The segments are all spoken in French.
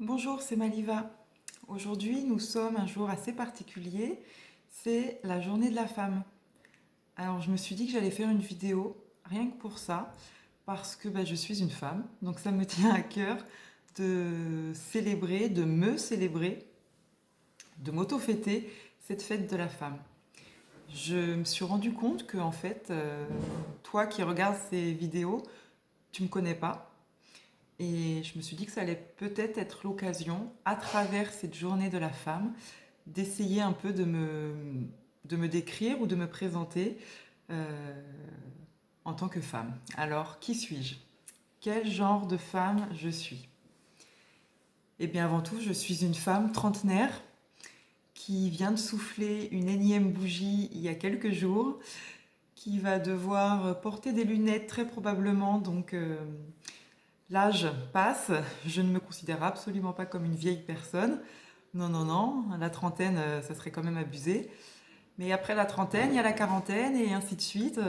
Bonjour, c'est Maliva. Aujourd'hui, nous sommes un jour assez particulier. C'est la journée de la femme. Alors, je me suis dit que j'allais faire une vidéo, rien que pour ça, parce que je suis une femme. Donc, ça me tient à cœur de célébrer, de me célébrer, de m'auto-fêter cette fête de la femme. Je me suis rendu compte que, en fait, toi qui regardes ces vidéos, tu me connais pas. Et je me suis dit que ça allait peut-être être l'occasion, à travers cette journée de la femme, d'essayer un peu de me décrire ou de me présenter euh, en tant que femme. Alors, qui suis-je? Quel genre de femme je suis? Eh bien, avant tout, je suis une femme trentenaire qui vient de souffler une énième bougie il y a quelques jours, qui va devoir porter des lunettes très probablement, donc l'âge passe, je ne me considère absolument pas comme une vieille personne. Non, non, non, la trentaine, ça serait quand même abusé. Mais après la trentaine, il y a la quarantaine et ainsi de suite.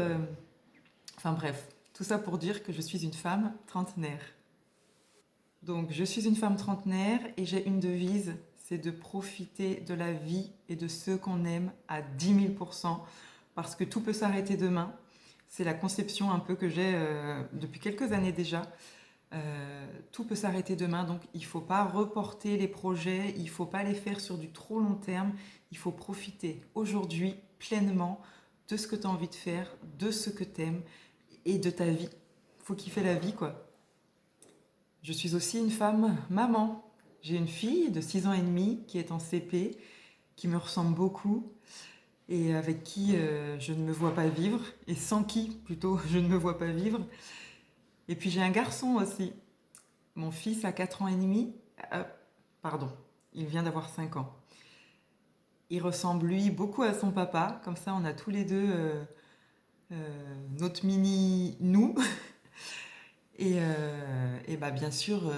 Enfin bref, tout ça pour dire que je suis une femme trentenaire. Donc je suis une femme trentenaire et j'ai une devise, c'est de profiter de la vie et de ceux qu'on aime à 10 000%, parce que tout peut s'arrêter demain. C'est la conception un peu que j'ai depuis quelques années déjà. Tout peut s'arrêter demain, donc il ne faut pas reporter les projets, il ne faut pas les faire sur du trop long terme, il faut profiter aujourd'hui pleinement de ce que tu as envie de faire, de ce que tu aimes et de ta vie. Il faut kiffer la vie, quoi. Je suis aussi une femme maman. J'ai une fille de 6 ans et demi qui est en CP, qui me ressemble beaucoup et avec qui je ne me vois pas vivre, et sans qui plutôt je ne me vois pas vivre. Et puis j'ai un garçon aussi. Mon fils a 4 ans et demi. Euh, pardon, il vient d'avoir 5 ans. Il ressemble, lui, beaucoup à son papa. Comme ça, on a tous les deux notre mini-nous. Et bien sûr,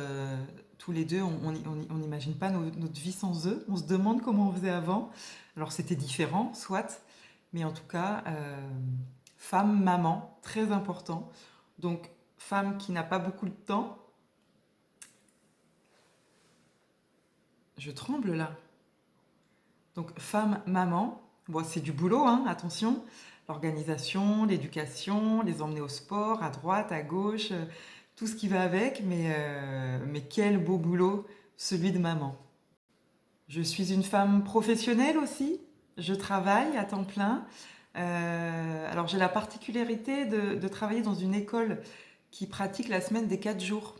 tous les deux, on n'imagine pas notre vie sans eux. On se demande comment on faisait avant. Alors, c'était différent, soit. Mais en tout cas, femme, maman, très important. Donc, femme qui n'a pas beaucoup de temps. Je tremble là. Donc femme, maman, bon, c'est du boulot, hein, attention. L'organisation, l'éducation, les emmener au sport, à droite, à gauche, tout ce qui va avec, mais quel beau boulot, celui de maman. Je suis une femme professionnelle aussi, je travaille à temps plein. Alors j'ai la particularité de travailler dans une école qui pratique la semaine des 4 jours.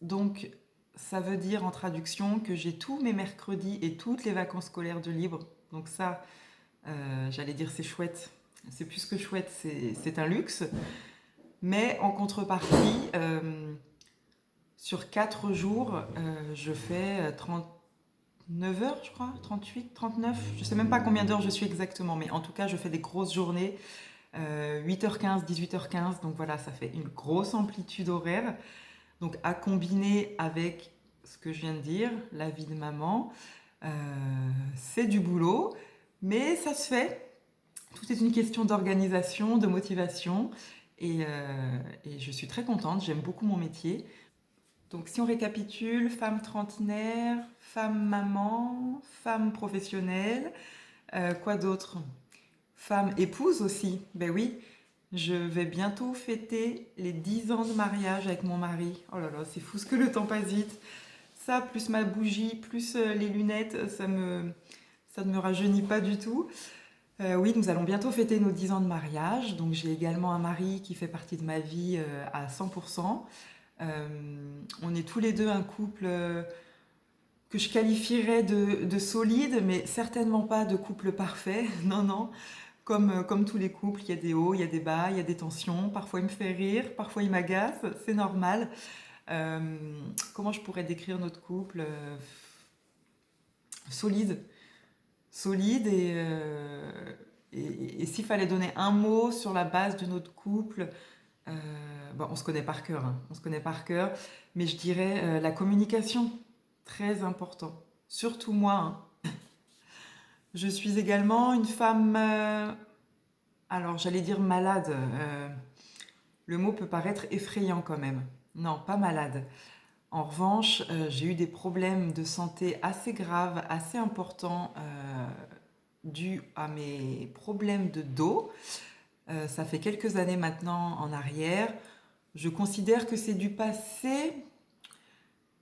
Donc ça veut dire en traduction que j'ai tous mes mercredis et toutes les vacances scolaires de libre. Donc ça, j'allais dire c'est chouette. C'est plus que chouette, c'est un luxe. Mais en contrepartie, sur 4 jours, je fais 39 heures, je crois, 38, 39. Je sais même pas combien d'heures je suis exactement, mais en tout cas, je fais des grosses journées, 8h15, 18h15. Donc voilà, ça fait une grosse amplitude horaire. Donc à combiner avec ce que je viens de dire, la vie de maman, euh, c'est du boulot, mais ça se fait. Tout est une question d'organisation, de motivation, et je suis très contente, j'aime beaucoup mon métier. Donc si on récapitule, femme trentenaire, femme maman, femme professionnelle, quoi d'autre? Femme épouse aussi, ben oui, je vais bientôt fêter les 10 ans de mariage avec mon mari. Oh là là, c'est fou ce que le temps passe vite. Ça, plus ma bougie, plus les lunettes, ça ne me rajeunit pas du tout. Oui, nous allons bientôt fêter nos 10 ans de mariage. Donc j'ai également un mari qui fait partie de ma vie à 100%. Euh, on est tous les deux un couple que je qualifierais de solide, mais certainement pas de couple parfait. Non, non. Comme tous les couples, il y a des hauts, il y a des bas, il y a des tensions. Parfois il me fait rire, parfois il m'agace, c'est normal. Euh, Comment je pourrais décrire notre couple? Solide. Solide et s'il fallait donner un mot sur la base de notre couple, on se connaît par cœur, hein, on se connaît par cœur, mais je dirais la communication, très important. Surtout moi, hein. Je suis également une femme, alors j'allais dire malade. Le mot peut paraître effrayant quand même. Non, pas malade. En revanche, j'ai eu des problèmes de santé assez graves, assez importants, dus à mes problèmes de dos. Ça fait quelques années maintenant en arrière. Je considère que c'est du passé,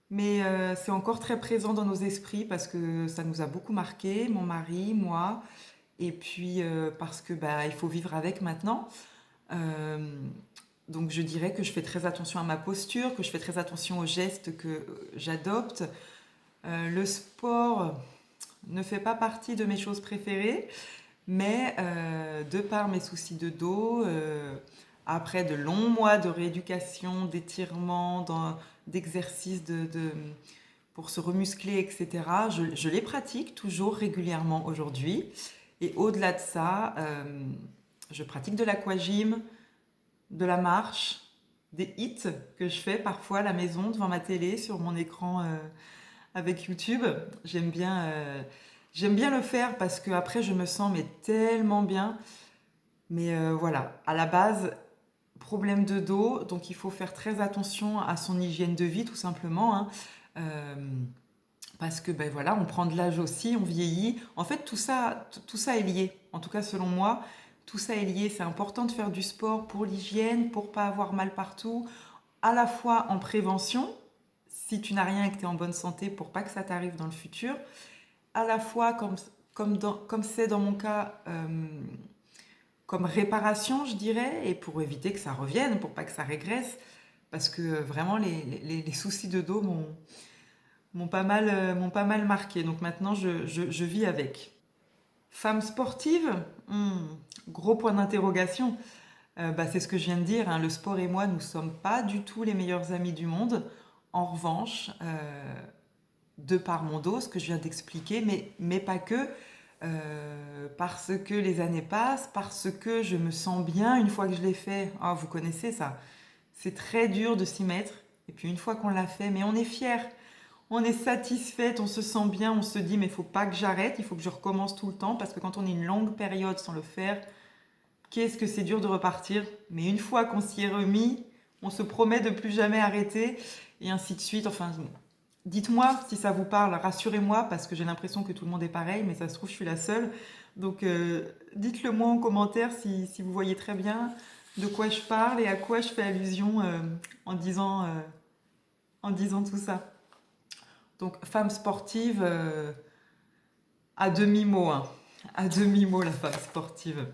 mais c'est encore très présent dans nos esprits parce que ça nous a beaucoup marqué, mon mari, moi, et puis parce que bah, il faut vivre avec maintenant. Euh, donc je dirais que je fais très attention à ma posture, que je fais très attention aux gestes que j'adopte. Le sport ne fait pas partie de mes choses préférées, mais de par mes soucis de dos, après de longs mois de rééducation, d'étirement, d'exercices pour se remuscler, etc., je les pratique toujours régulièrement aujourd'hui. Et au-delà de ça, je pratique de l'aquagym, de la marche, des hits que je fais parfois à la maison devant ma télé sur mon écran avec YouTube. J'aime bien le faire parce que après je me sens mais tellement bien. Mais voilà, à la base, problème de dos, donc il faut faire très attention à son hygiène de vie tout simplement, hein. Euh, parce que ben voilà, on prend de l'âge aussi, on vieillit. En fait, tout ça est lié. En tout cas, selon moi, tout ça est lié. C'est important de faire du sport pour l'hygiène, pour pas avoir mal partout, à la fois en prévention, si tu n'as rien et que tu es en bonne santé, pour pas que ça t'arrive dans le futur, à la fois comme c'est dans mon cas, comme réparation, je dirais, et pour éviter que ça revienne, pour pas que ça régresse, parce que vraiment les soucis de dos m'ont pas mal marqué. Donc maintenant, je vis avec. Femme sportive, gros point d'interrogation. Bah, c'est ce que je viens de dire, hein, le sport et moi, nous ne sommes pas du tout les meilleurs amis du monde. En revanche, de par mon dos, ce que je viens d'expliquer, mais pas que, parce que les années passent, parce que je me sens bien une fois que je l'ai fait. Ah, vous connaissez ça. C'est très dur de s'y mettre. Et puis une fois qu'on l'a fait, mais on est fier, on est satisfaite, on se sent bien, on se dit mais il faut pas que j'arrête, il faut que je recommence tout le temps parce que quand on est une longue période sans le faire, qu'est-ce que c'est dur de repartir. Mais une fois qu'on s'y est remis, on se promet de plus jamais arrêter et ainsi de suite. Enfin, dites-moi si ça vous parle, rassurez-moi parce que j'ai l'impression que tout le monde est pareil, mais ça se trouve je suis la seule. Donc dites-le moi en commentaire si vous voyez très bien de quoi je parle et à quoi je fais allusion en disant tout ça. Donc femme sportive, à demi-mot, hein. À demi-mot la femme sportive.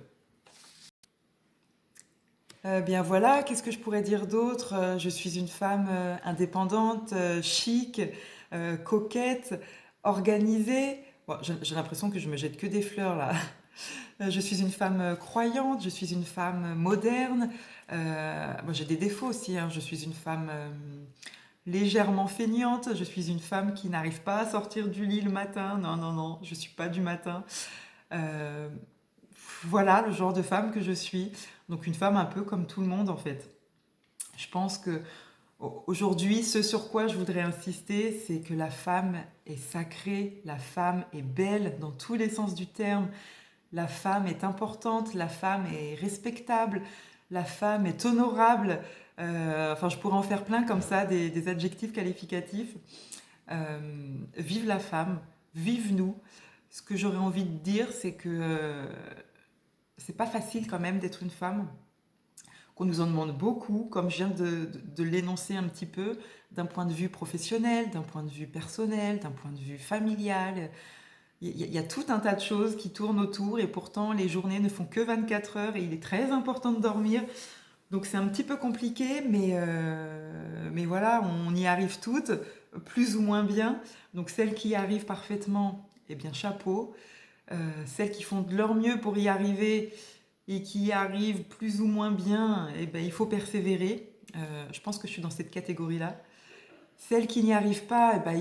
Bien voilà, qu'est-ce que je pourrais dire d'autre? Je suis une femme indépendante, chic, coquette, organisée. Bon, j'ai l'impression que je me jette que des fleurs là. Je suis une femme croyante, je suis une femme moderne. Moi j'ai des défauts aussi, hein. Je suis une femme légèrement feignante, je suis une femme qui n'arrive pas à sortir du lit le matin. Non, non, non, je suis pas du matin. Euh, voilà le genre de femme que je suis. Donc une femme un peu comme tout le monde en fait. Je pense que aujourd'hui, ce sur quoi je voudrais insister, c'est que la femme est sacrée, la femme est belle dans tous les sens du terme, la femme est importante, la femme est respectable, la femme est honorable. Enfin, je pourrais en faire plein comme ça, des adjectifs qualificatifs. Vive la femme, vive nous. Ce que j'aurais envie de dire, c'est que c'est pas facile quand même d'être une femme, qu'on nous en demande beaucoup, comme je viens de l'énoncer un petit peu, d'un point de vue professionnel, d'un point de vue personnel, d'un point de vue familial. Il y a tout un tas de choses qui tournent autour et pourtant les journées ne font que 24 heures et il est très important de dormir. Donc c'est un petit peu compliqué, mais voilà, on y arrive toutes, plus ou moins bien. Donc celles qui y arrivent parfaitement, eh bien chapeau. Celles qui font de leur mieux pour y arriver et qui y arrivent plus ou moins bien, eh ben, il faut persévérer. Je pense que je suis dans cette catégorie-là. Celles qui n'y arrivent pas, eh ben,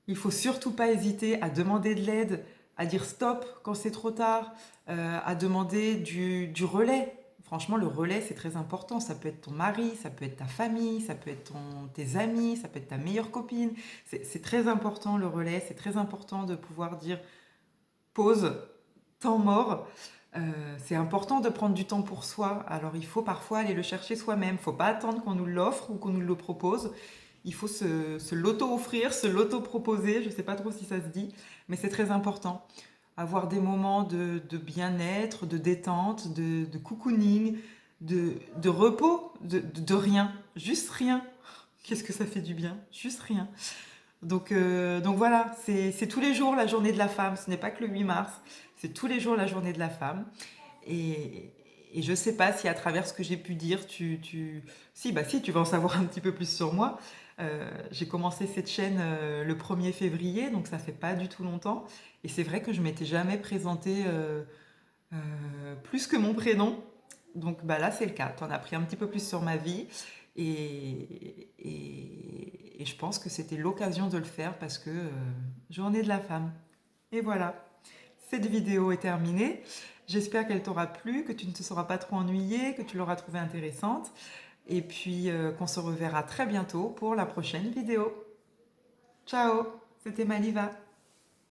il faut surtout pas hésiter à demander de l'aide, à dire stop quand c'est trop tard, à demander du relais. Franchement, le relais, c'est très important. Ça peut être ton mari, ça peut être ta famille, ça peut être tes amis, ça peut être ta meilleure copine. C'est très important le relais, c'est très important de pouvoir dire pause, temps mort. C'est important de prendre du temps pour soi. Alors il faut parfois aller le chercher soi-même. Il ne faut pas attendre qu'on nous l'offre ou qu'on nous le propose. Il faut se l'auto-offrir, se l'auto-proposer. Je ne sais pas trop si ça se dit, mais c'est très important. Avoir des moments de bien-être, de détente, de cocooning, de repos, de rien. Juste rien. Qu'est-ce que ça fait du bien? Juste rien. Donc voilà, c'est tous les jours la journée de la femme. Ce n'est pas que le 8 mars, c'est tous les jours la journée de la femme. Et, et je ne sais pas si à travers ce que j'ai pu dire, Si, bah si, tu vas en savoir un petit peu plus sur moi. J'ai commencé cette chaîne le 1er février, donc ça fait pas du tout longtemps. Et c'est vrai que je m'étais jamais présentée plus que mon prénom. Donc bah là, c'est le cas. Tu en as appris un petit peu plus sur ma vie. Et je pense que c'était l'occasion de le faire parce que journée de la femme. Et voilà, cette vidéo est terminée. J'espère qu'elle t'aura plu, que tu ne te seras pas trop ennuyée, que tu l'auras trouvée intéressante. Et puis qu'on se reverra très bientôt pour la prochaine vidéo. Ciao, c'était Maliva.